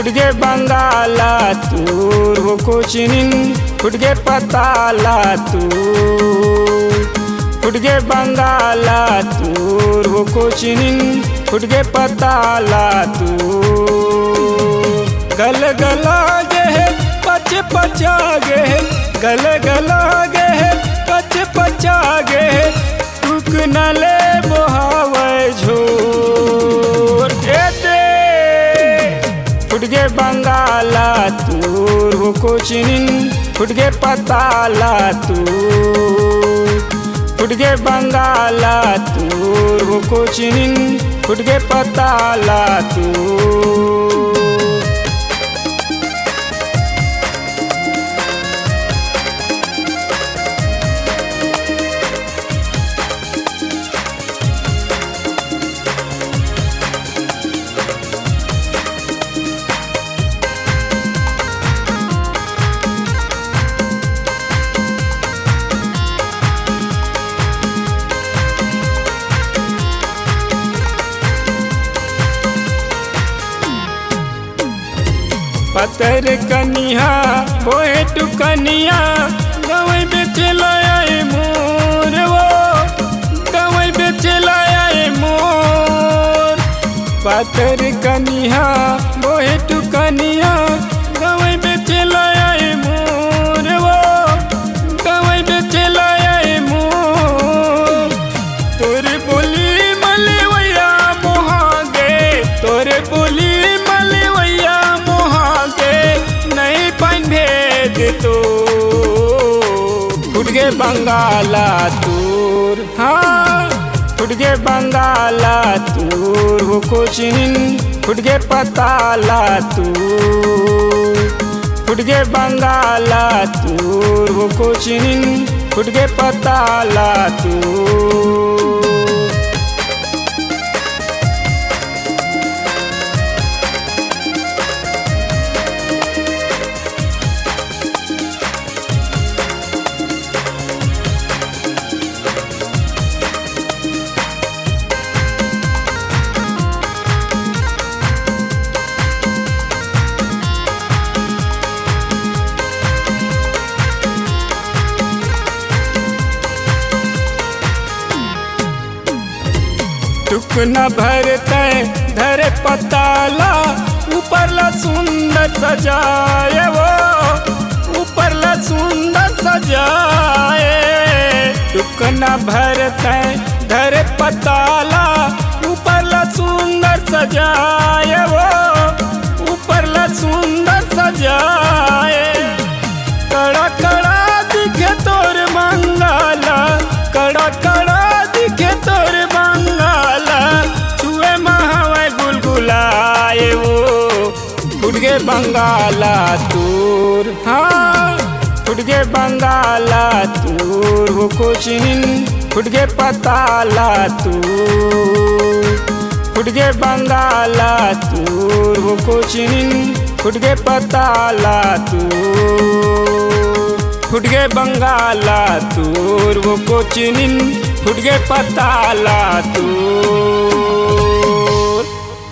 ಹುಡ್ಗೆ ಬಂಗಾಲ ತೂರ್ ಕೋಚಿನಿನ್ ಹುಡ್ಗೆ ಪತಾಲ ತೂರ್ ಹುಡ್ಗೆ ಬಂಗಾಲ ತೂರ್ ಕೋಚಿನಿನ್ ಹುಡ್ಗೆ ಪತಾಲ ತೂರ್ ಗಲ ಗಲಾಗೆ ಪಚ ಪಚಾಗೆ ಗಲ ಗಲಾಗೆ पच पचागे टुक नले बोहावे झोर एते फुटगे बंगाला तूर हो कोचिनिन फुटगे पताला तूर फुटगे बंगाला तूर हो कोचिनिन फुटगे पताला तूर पतर कनिया बोए टू कनिया गवई बेचे लाया मोर वो गवई बेचे लाया मोर पतर कनिया बोए टू कनिया गवई बेचे लाया मोर वो गवई बेचे लाया मोर तोरे बोली मलवैया मोहागे तोरे बोली तो फुटगे बंगाला तूर हाँ फुटगे बंगाला तूर हो कोचिनिन फुटगे पताला तूर फुटगे बंगाला तूर हो कोचिनिन फुटगे पताला तूर टुक न भरते धरे पताला ऊपर ला सुंदर सजाए वो ऊपर ला सुंदर सजाए टुक न भरते धरे पताला ऊपर ला सुंदर सजाए वो ऊपर ला सुंदर सजाए कड़ा कड़ा दिखे तोर मंगाला कड़ा कड़ा दिखे तोर फुटगे बंगाला तूर हाँ फुटगे बंगाला तूर हो कोचिनिन फुटगे पताला तूर फुटगे बंगाला तूर हो कोचिनिन फुटगे पताला तूर फुटगे बंगाला तूर हो कोचिनिन फुटगे पताला तूर